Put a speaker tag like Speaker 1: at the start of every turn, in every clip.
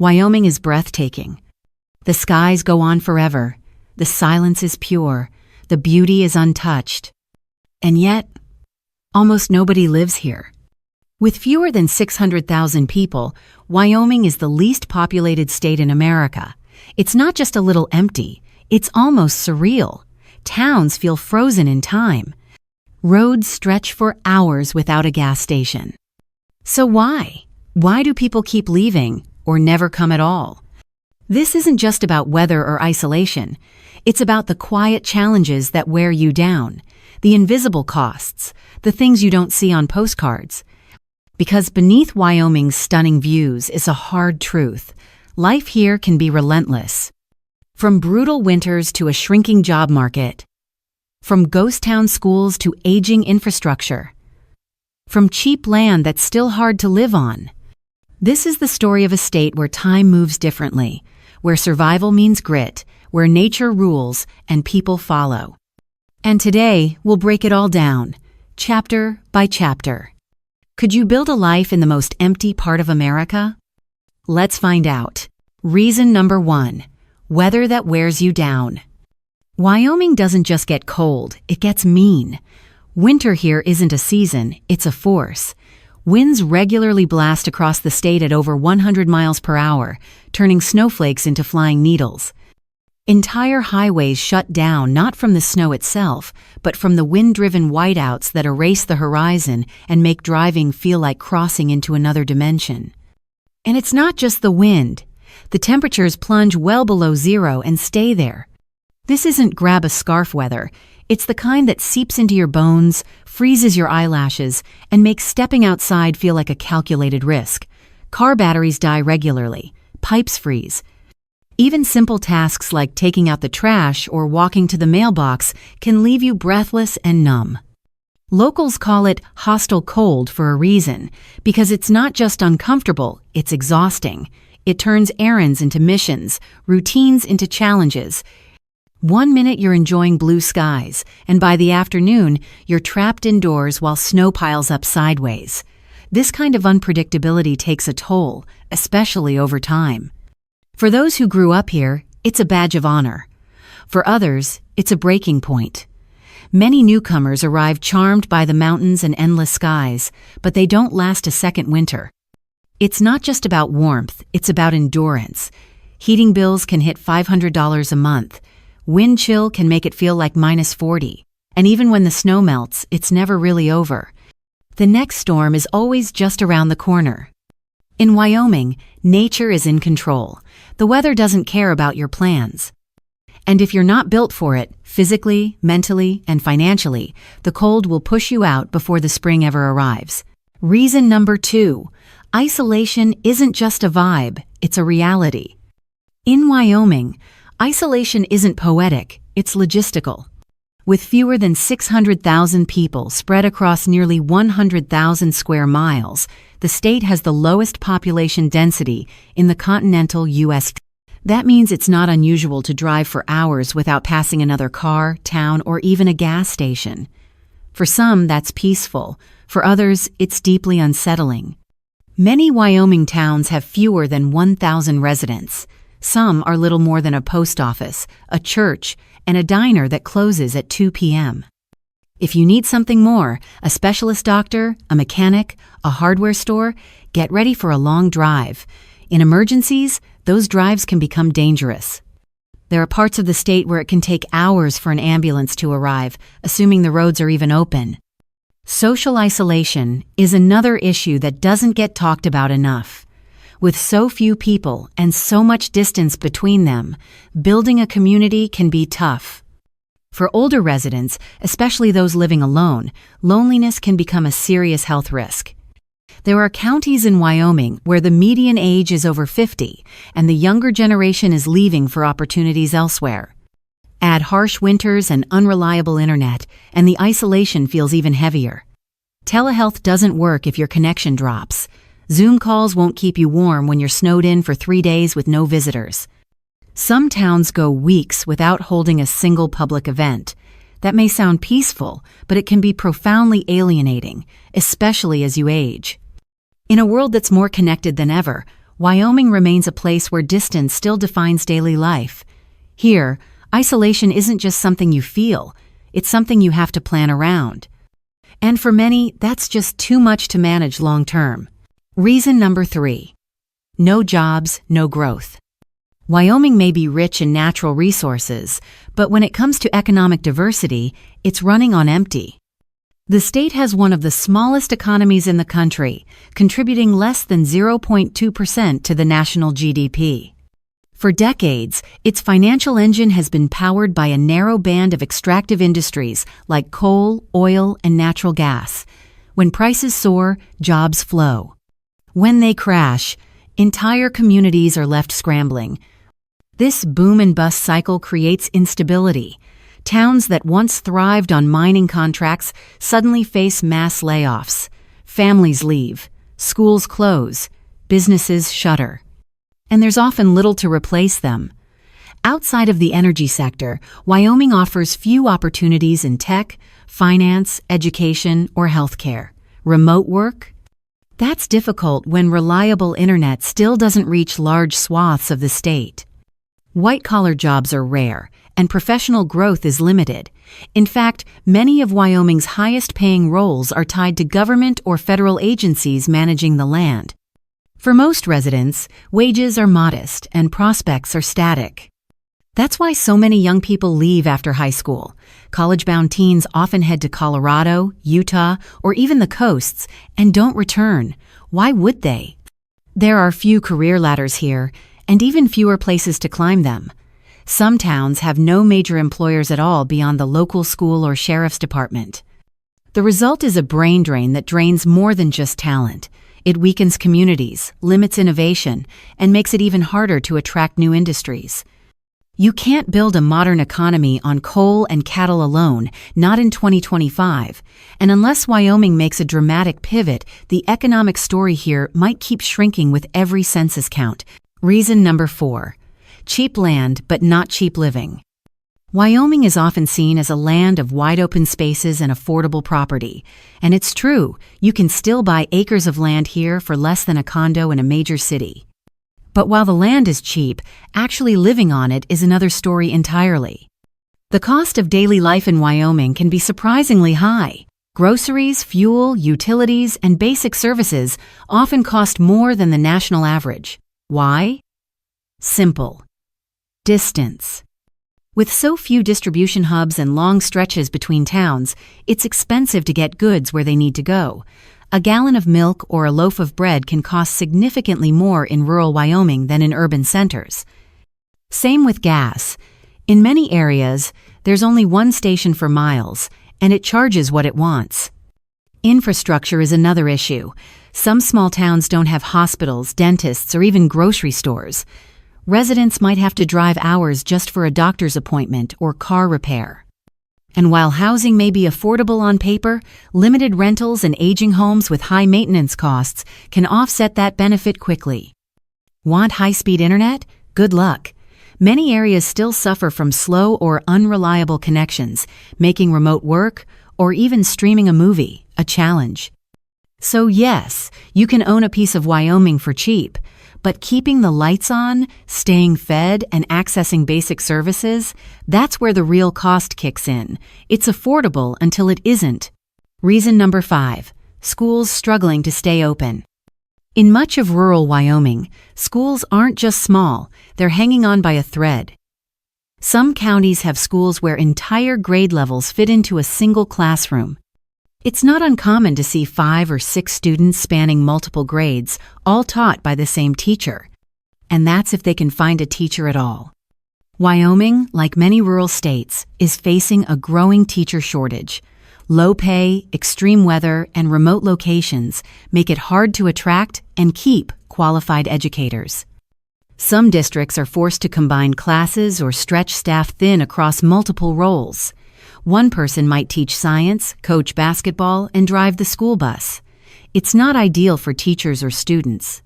Speaker 1: Wyoming is breathtaking. The skies go on forever, the silence is pure, the beauty is untouched. And yet, almost nobody lives here. With fewer than 600,000 people, Wyoming is the least populated state in America. It's not just a little empty, it's almost surreal. Towns feel frozen in time. Roads stretch for hours without a gas station. So why? Why do people keep leaving or never come at all? This isn't just about weather or isolation. It's about the quiet challenges that wear you down, the invisible costs, the things you don't see on postcards. Because beneath Wyoming's stunning views is a hard truth. Life here can be relentless. From brutal winters to a shrinking job market. From ghost town schools to aging infrastructure. From cheap land that's still hard to live on. This is the story of a state where time moves differently, where survival means grit, where nature rules and people follow. And today, we'll break it all down, chapter by chapter. Could you build a life in the most empty part of America? Let's find out. Reason number 1, weather that wears you down. Wyoming doesn't just get cold, it gets mean. Winter here isn't a season, it's a force. Winds regularly blast across the state at over 100 miles per hour, turning snowflakes into flying needles. Entire highways shut down not from the snow itself, but from the wind-driven whiteouts that erase the horizon and make driving feel like crossing into another dimension. And it's not just the wind. The temperatures plunge well below zero and stay there. This isn't grab-a-scarf weather. It's the kind that seeps into your bones, freezes your eyelashes, and makes stepping outside feel like a calculated risk. Car batteries die regularly. Pipes freeze. Even simple tasks like taking out the trash or walking to the mailbox can leave you breathless and numb. Locals call it hostile cold for a reason, because it's not just uncomfortable, it's exhausting. It turns errands into missions, routines into challenges. One minute you're enjoying blue skies, and by the afternoon, you're trapped indoors while snow piles up sideways. This kind of unpredictability takes a toll, especially over time. For those who grew up here, it's a badge of honor. For others, it's a breaking point. Many newcomers arrive charmed by the mountains and endless skies, but they don't last a second winter. It's not just about warmth, it's about endurance. Heating bills can hit $500 a month. Wind chill can make it feel like -40. And even when the snow melts, it's never really over. The next storm is always just around the corner. In Wyoming, nature is in control. The weather doesn't care about your plans. And if you're not built for it, physically, mentally, and financially, the cold will push you out before the spring ever arrives. Reason number 2, isolation isn't just a vibe, it's a reality. In Wyoming, isolation isn't poetic, it's logistical. With fewer than 600,000 people spread across nearly 100,000 square miles, the state has the lowest population density in the continental U.S. That means it's not unusual to drive for hours without passing another car, town, or even a gas station. For some, that's peaceful. For others, it's deeply unsettling. Many Wyoming towns have fewer than 1,000 residents. Some are little more than a post office, a church, and a diner that closes at 2 p.m. If you need something more, a specialist doctor, a mechanic, a hardware store, get ready for a long drive. In emergencies, those drives can become dangerous. There are parts of the state where it can take hours for an ambulance to arrive, assuming the roads are even open. Social isolation is another issue that doesn't get talked about enough. With so few people and so much distance between them, building a community can be tough. For older residents, especially those living alone, loneliness can become a serious health risk. There are counties in Wyoming where the median age is over 50, and the younger generation is leaving for opportunities elsewhere. Add harsh winters and unreliable internet, and the isolation feels even heavier. Telehealth doesn't work if your connection drops. Zoom calls won't keep you warm when you're snowed in for 3 days with no visitors. Some towns go weeks without holding a single public event. That may sound peaceful, but it can be profoundly alienating, especially as you age. In a world that's more connected than ever, Wyoming remains a place where distance still defines daily life. Here, isolation isn't just something you feel, it's something you have to plan around. And for many, that's just too much to manage long term. Reason number 3. No jobs, no growth. Wyoming may be rich in natural resources, but when it comes to economic diversity, it's running on empty. The state has one of the smallest economies in the country, contributing less than 0.2% to the national GDP. For decades, its financial engine has been powered by a narrow band of extractive industries like coal, oil, and natural gas. When prices soar, jobs flow. When they crash, entire communities are left scrambling. This boom and bust cycle creates instability. Towns that once thrived on mining contracts suddenly face mass layoffs. Families leave, schools close, businesses shutter. And there's often little to replace them. Outside of the energy sector, Wyoming offers few opportunities in tech, finance, education, or healthcare. Remote work? That's difficult when reliable internet still doesn't reach large swaths of the state. White-collar jobs are rare, and professional growth is limited. In fact, many of Wyoming's highest-paying roles are tied to government or federal agencies managing the land. For most residents, wages are modest and prospects are static. That's why so many young people leave after high school. College-bound teens often head to Colorado, Utah, or even the coasts and don't return. Why would they? There are few career ladders here, and even fewer places to climb them. Some towns have no major employers at all beyond the local school or sheriff's department. The result is a brain drain that drains more than just talent. It weakens communities, limits innovation, and makes it even harder to attract new industries. You can't build a modern economy on coal and cattle alone, not in 2025. And unless Wyoming makes a dramatic pivot, the economic story here might keep shrinking with every census count. Reason number 4. Cheap land, but not cheap living. Wyoming is often seen as a land of wide-open spaces and affordable property. And it's true, you can still buy acres of land here for less than a condo in a major city. But while the land is cheap, actually living on it is another story entirely. The cost of daily life in Wyoming can be surprisingly high. Groceries, fuel, utilities, and basic services often cost more than the national average. Why? Simple. Distance. With so few distribution hubs and long stretches between towns, it's expensive to get goods where they need to go. A gallon of milk or a loaf of bread can cost significantly more in rural Wyoming than in urban centers. Same with gas. In many areas, there's only one station for miles, and it charges what it wants. Infrastructure is another issue. Some small towns don't have hospitals, dentists, or even grocery stores. Residents might have to drive hours just for a doctor's appointment or car repair. And while housing may be affordable on paper, limited rentals and aging homes with high maintenance costs can offset that benefit quickly. Want high-speed internet? Good luck. Many areas still suffer from slow or unreliable connections, making remote work or even streaming a movie a challenge. So yes, you can own a piece of Wyoming for cheap, but keeping the lights on, staying fed, and accessing basic services, that's where the real cost kicks in. It's affordable until it isn't. Reason number 5. Schools struggling to stay open. In much of rural Wyoming, schools aren't just small, they're hanging on by a thread. Some counties have schools where entire grade levels fit into a single classroom. It's not uncommon to see 5 or 6 students spanning multiple grades, all taught by the same teacher. And that's if they can find a teacher at all. Wyoming, like many rural states, is facing a growing teacher shortage. Low pay, extreme weather, and remote locations make it hard to attract and keep qualified educators. Some districts are forced to combine classes or stretch staff thin across multiple roles. One person might teach science, coach basketball, and drive the school bus. It's not ideal for teachers or students.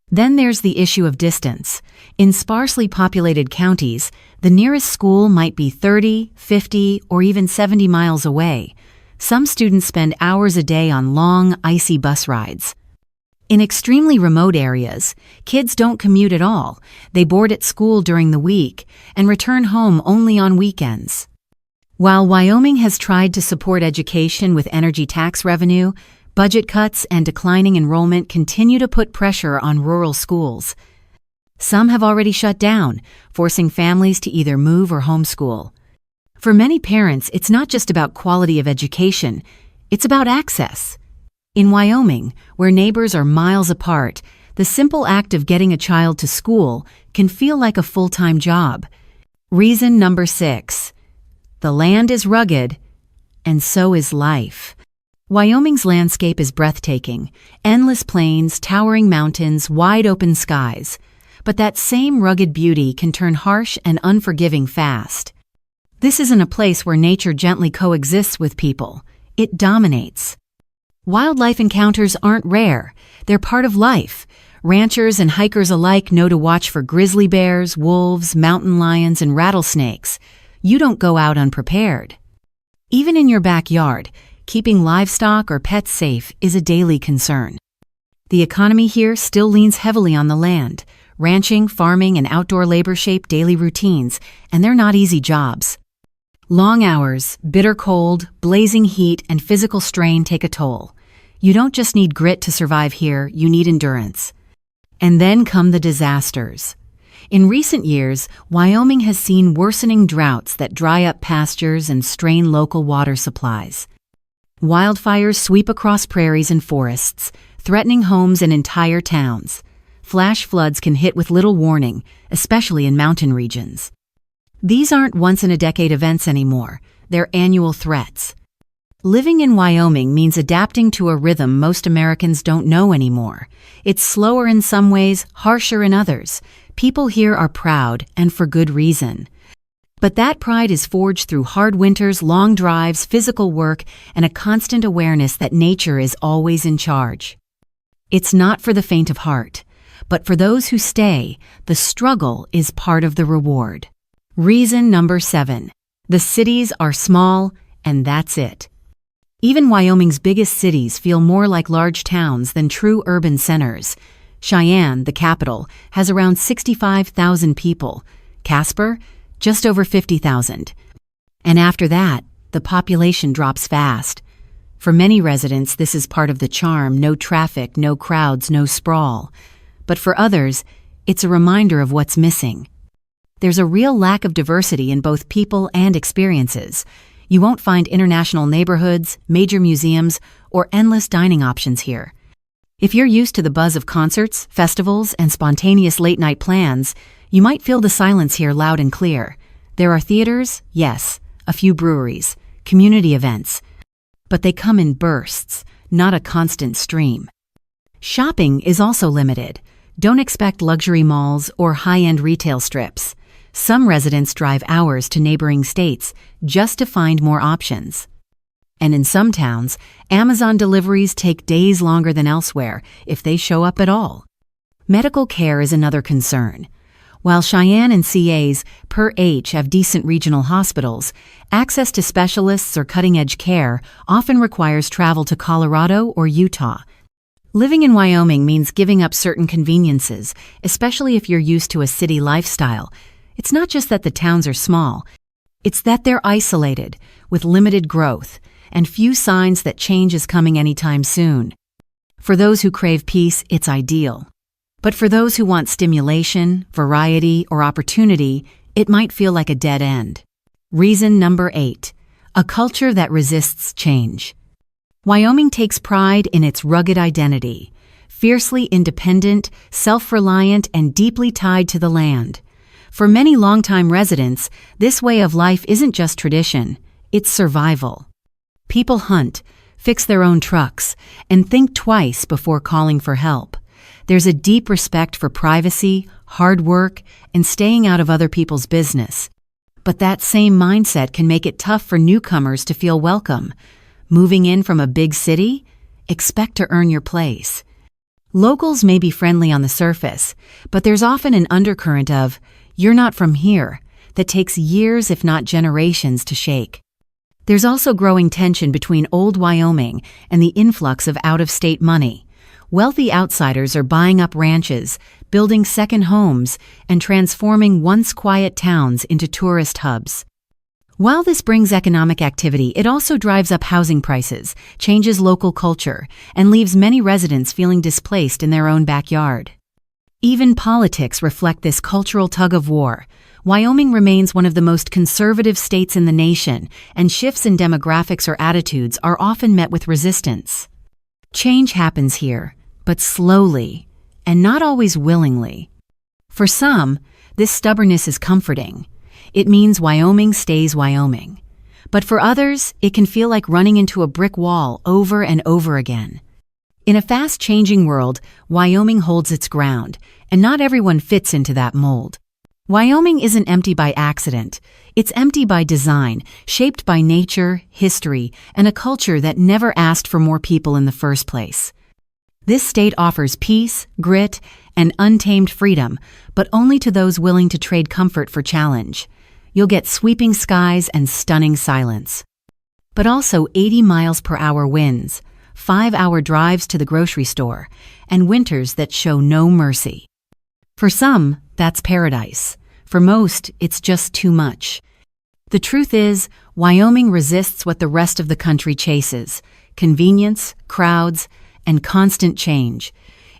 Speaker 1: Then there's the issue of distance. In sparsely populated counties, the nearest school might be 30, 50, or even 70 miles away. Some students spend hours a day on long, icy bus rides. In extremely remote areas, kids don't commute at all. They board at school during the week and return home only on weekends. While Wyoming has tried to support education with energy tax revenue, budget cuts and declining enrollment continue to put pressure on rural schools. Some have already shut down, forcing families to either move or homeschool. For many parents, it's not just about quality of education, it's about access. In Wyoming, where neighbors are miles apart, the simple act of getting a child to school can feel like a full-time job. Reason number 6. The land is rugged, and so is life. Wyoming's landscape is breathtaking, endless plains, towering mountains, wide open skies. But that same rugged beauty can turn harsh and unforgiving fast. This isn't a place where nature gently coexists with people. It dominates. Wildlife encounters aren't rare. They're part of life. Ranchers and hikers alike know to watch for grizzly bears, wolves, mountain lions, and rattlesnakes. You don't go out unprepared. Even in your backyard, keeping livestock or pets safe is a daily concern. The economy here still leans heavily on the land. Ranching, farming, and outdoor labor shape daily routines, and they're not easy jobs. Long hours, bitter cold, blazing heat, and physical strain take a toll. You don't just need grit to survive here, you need endurance. And then come the disasters. In recent years, Wyoming has seen worsening droughts that dry up pastures and strain local water supplies. Wildfires sweep across prairies and forests, threatening homes and entire towns. Flash floods can hit with little warning, especially in mountain regions. These aren't once-in-a-decade events anymore, they're annual threats. Living in Wyoming means adapting to a rhythm most Americans don't know anymore. It's slower in some ways, harsher in others. People here are proud, and for good reason. But that pride is forged through hard winters, long drives, physical work, and a constant awareness that nature is always in charge. It's not for the faint of heart, but for those who stay, the struggle is part of the reward. Reason number 7. The cities are small, and that's it. Even Wyoming's biggest cities feel more like large towns than true urban centers. Cheyenne, the capital, has around 65,000 people. Casper, just over 50,000. And after that, the population drops fast. For many residents, this is part of the charm: no traffic, no crowds, no sprawl. But for others, it's a reminder of what's missing. There's a real lack of diversity in both people and experiences. You won't find international neighborhoods, major museums, or endless dining options here. If you're used to the buzz of concerts, festivals, and spontaneous late-night plans, you might feel the silence here loud and clear. There are theaters, yes, a few breweries, community events, but they come in bursts, not a constant stream. Shopping is also limited. Don't expect luxury malls or high-end retail strips. Some residents drive hours to neighboring states just to find more options. And in some towns, Amazon deliveries take days longer than elsewhere, if they show up at all. Medical care is another concern. While Cheyenne and CA's per H have decent regional hospitals, access to specialists or cutting-edge care often requires travel to Colorado or Utah. Living in Wyoming means giving up certain conveniences, especially if you're used to a city lifestyle. It's not just that the towns are small, it's that they're isolated, with limited growth, and few signs that change is coming anytime soon. For those who crave peace, it's ideal. But for those who want stimulation, variety, or opportunity, it might feel like a dead end. Reason number 8. A culture that resists change. Wyoming takes pride in its rugged identity, fiercely independent, self-reliant, and deeply tied to the land. For many longtime residents, this way of life isn't just tradition, it's survival. People hunt, fix their own trucks, and think twice before calling for help. There's a deep respect for privacy, hard work, and staying out of other people's business. But that same mindset can make it tough for newcomers to feel welcome. Moving in from a big city? Expect to earn your place. Locals may be friendly on the surface, but there's often an undercurrent of, "You're not from here," that takes years if not generations to shake. There's also growing tension between old Wyoming and the influx of out-of-state money. Wealthy outsiders are buying up ranches, building second homes, and transforming once quiet towns into tourist hubs. While this brings economic activity, it also drives up housing prices, changes local culture, and leaves many residents feeling displaced in their own backyard. Even politics reflect this cultural tug-of-war. Wyoming remains one of the most conservative states in the nation, and shifts in demographics or attitudes are often met with resistance. Change happens here, but slowly, and not always willingly. For some, this stubbornness is comforting. It means Wyoming stays Wyoming. But for others, it can feel like running into a brick wall over and over again. In a fast-changing world, Wyoming holds its ground, and not everyone fits into that mold. Wyoming isn't empty by accident. It's empty by design, shaped by nature, history, and a culture that never asked for more people in the first place. This state offers peace, grit, and untamed freedom, but only to those willing to trade comfort for challenge. You'll get sweeping skies and stunning silence. But also 80 miles per hour winds, 5-hour drives to the grocery store, and winters that show no mercy. For some, that's paradise. For most, it's just too much. The truth is, Wyoming resists what the rest of the country chases: convenience, crowds, and constant change.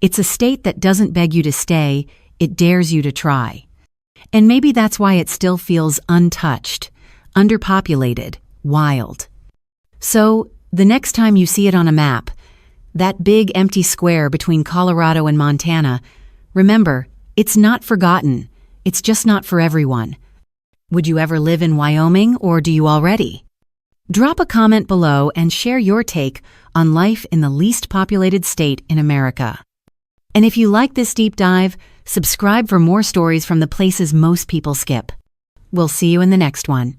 Speaker 1: It's a state that doesn't beg you to stay, it dares you to try. And maybe that's why it still feels untouched, underpopulated, wild. So, the next time you see it on a map, that big empty square between Colorado and Montana, remember, it's not forgotten, it's just not for everyone. Would you ever live in Wyoming, or do you already? Drop a comment below and share your take on life in the least populated state in America. And if you like this deep dive, subscribe for more stories from the places most people skip. We'll see you in the next one.